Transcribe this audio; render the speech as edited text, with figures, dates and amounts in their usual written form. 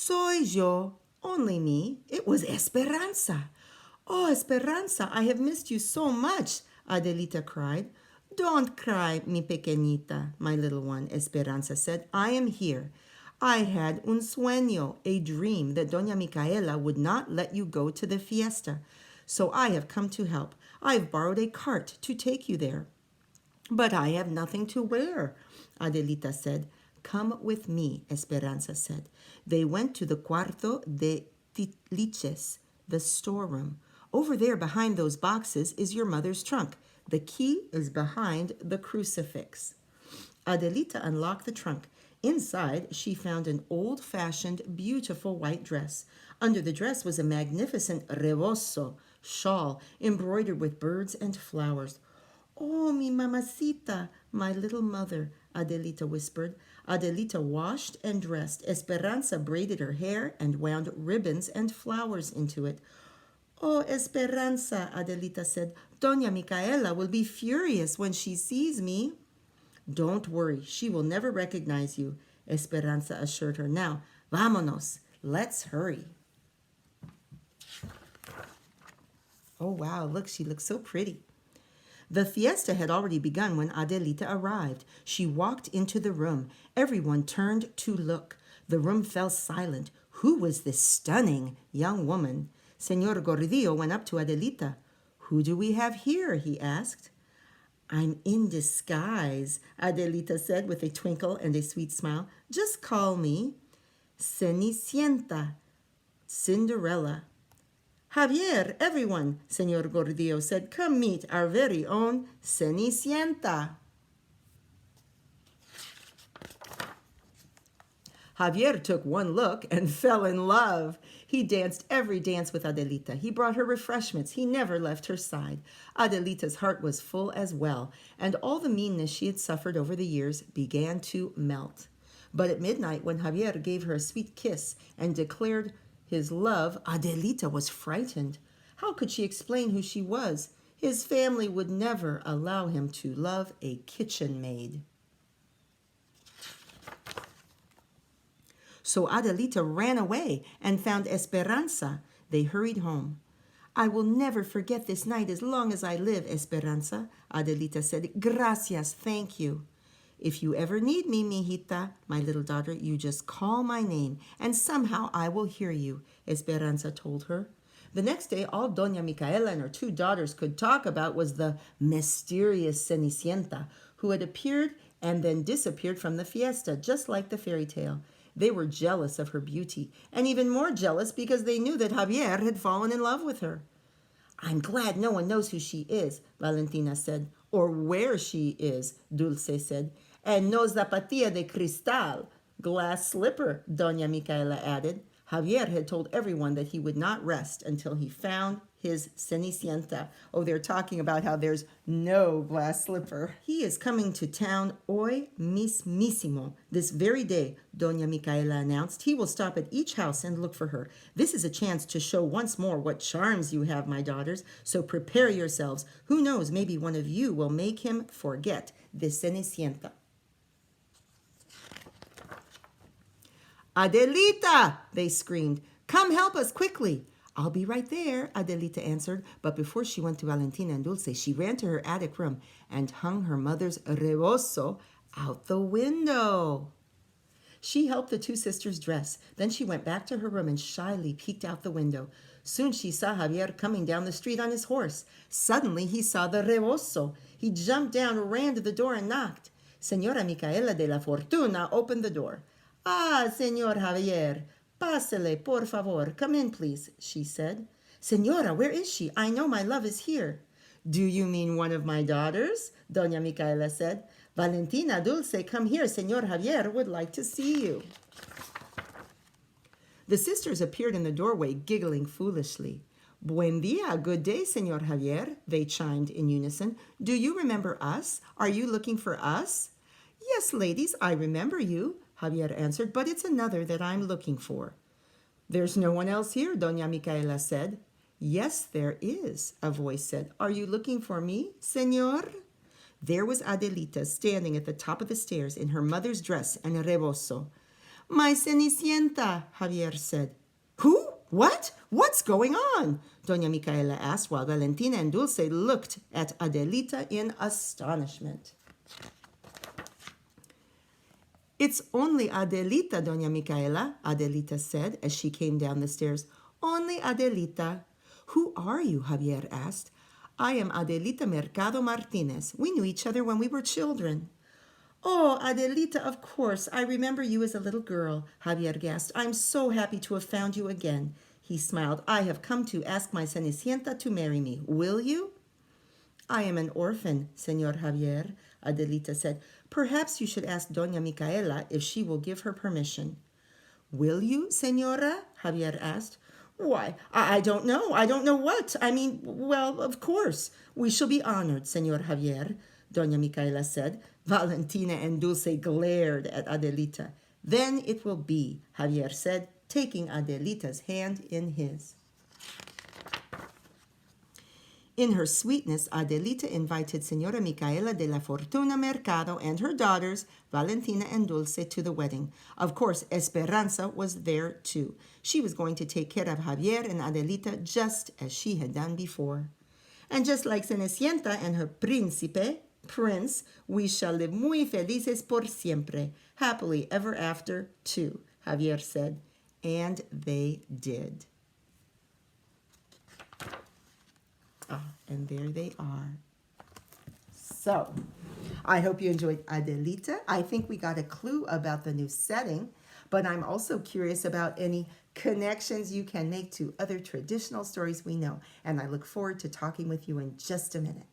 Soy yo, only me. It was Esperanza. Oh, Esperanza, I have missed you so much, Adelita cried. Don't cry, mi pequeñita, my little one, Esperanza said. I am here. I had un sueño, a dream that Doña Micaela would not let you go to the fiesta. So I have come to help. I've borrowed a cart to take you there. But I have nothing to wear, Adelita said. Come with me, Esperanza said. They went to the Cuarto de Tiliches, the storeroom. Over there behind those boxes is your mother's trunk. The key is behind the crucifix. Adelita unlocked the trunk. Inside, she found an old-fashioned, beautiful white dress. Under the dress was a magnificent rebozo, shawl, embroidered with birds and flowers. Oh, mi mamacita, my little mother, Adelita whispered. Adelita washed and dressed. Esperanza braided her hair and wound ribbons and flowers into it. Oh, Esperanza, Adelita said. Doña Micaela will be furious when she sees me. Don't worry, she will never recognize you, Esperanza assured her. Now, vámonos, let's hurry. Oh, wow, look, she looks so pretty. The fiesta had already begun when Adelita arrived. She walked into the room. Everyone turned to look. The room fell silent. Who was this stunning young woman? Señor Gordillo went up to Adelita. Who do we have here? He asked. I'm in disguise, Adelita said with a twinkle and a sweet smile. Just call me Cenicienta, Cinderella. Javier, everyone, Señor Gordillo said, come meet our very own Cenicienta. Javier took one look and fell in love. He danced every dance with Adelita. He brought her refreshments. He never left her side. Adelita's heart was full as well, and all the meanness she had suffered over the years began to melt. But at midnight, when Javier gave her a sweet kiss and declared his love, Adelita was frightened. How could she explain who she was? His family would never allow him to love a kitchen maid. So Adelita ran away and found Esperanza. They hurried home. I will never forget this night as long as I live, Esperanza, Adelita said. Gracias, thank you. If you ever need me, mijita, my little daughter, you just call my name, and somehow I will hear you, Esperanza told her. The next day, all Doña Micaela and her two daughters could talk about was the mysterious Cenicienta, who had appeared and then disappeared from the fiesta, just like the fairy tale. They were jealous of her beauty, and even more jealous because they knew that Javier had fallen in love with her. I'm glad no one knows who she is, Valentina said, or where she is, Dulce said. And no zapatilla de cristal, glass slipper, Doña Micaela added. Javier had told everyone that he would not rest until he found his Cenicienta. Oh, they're talking about how there's no glass slipper. He is coming to town hoy mismísimo. This very day, Doña Micaela announced. He will stop at each house and look for her. This is a chance to show once more what charms you have, my daughters. So prepare yourselves. Who knows, maybe one of you will make him forget the Cenicienta. Adelita, they screamed. Come help us quickly. I'll be right there, Adelita answered. But before she went to Valentina and Dulce, she ran to her attic room and hung her mother's rebozo out the window. She helped the two sisters dress. Then she went back to her room and shyly peeked out the window. Soon she saw Javier coming down the street on his horse. Suddenly he saw the rebozo. He jumped down, ran to the door, and knocked. Señora Micaela de la Fortuna opened the door. Ah, Señor Javier, pásele, por favor. Come in, please, she said. Señora, where is she? I know my love is here. Do you mean one of my daughters? Doña Micaela said. Valentina, Dulce, come here. Señor Javier would like to see you. The sisters appeared in the doorway, giggling foolishly. Buen dia, good day, Señor Javier, they chimed in unison. Do you remember us? Are you looking for us? Yes, ladies, I remember you, Javier answered, but it's another that I'm looking for. There's no one else here, Doña Micaela said. Yes, there is, a voice said. Are you looking for me, señor? There was Adelita standing at the top of the stairs in her mother's dress and rebozo. My Cenicienta, Javier said. Who? What? What's going on? Doña Micaela asked while Valentina and Dulce looked at Adelita in astonishment. It's only Adelita, Doña Micaela, Adelita said as she came down the stairs. Only Adelita. Who are you? Javier asked. I am Adelita Mercado Martinez. We knew each other when we were children. Oh, Adelita, of course. I remember you as a little girl, Javier gasped. I'm so happy to have found you again. He smiled. I have come to ask my Cenicienta to marry me. Will you? I am an orphan, Señor Javier, Adelita said. Perhaps you should ask Doña Micaela if she will give her permission. Will you, Señora? Javier asked. Why, I don't know. I don't know what. I mean, well, of course. We shall be honored, Señor Javier, Doña Micaela said. Valentina and Dulce glared at Adelita. Then it will be, Javier said, taking Adelita's hand in his. In her sweetness, Adelita invited Señora Micaela de la Fortuna Mercado and her daughters, Valentina and Dulce, to the wedding. Of course, Esperanza was there too. She was going to take care of Javier and Adelita just as she had done before. And just like Cenicienta and her príncipe, prince, we shall live muy felices por siempre, happily ever after too, Javier said. And they did. And there they are. So, I hope you enjoyed Adelita. I think we got a clue about the new setting, but I'm also curious about any connections you can make to other traditional stories we know. And I look forward to talking with you in just a minute.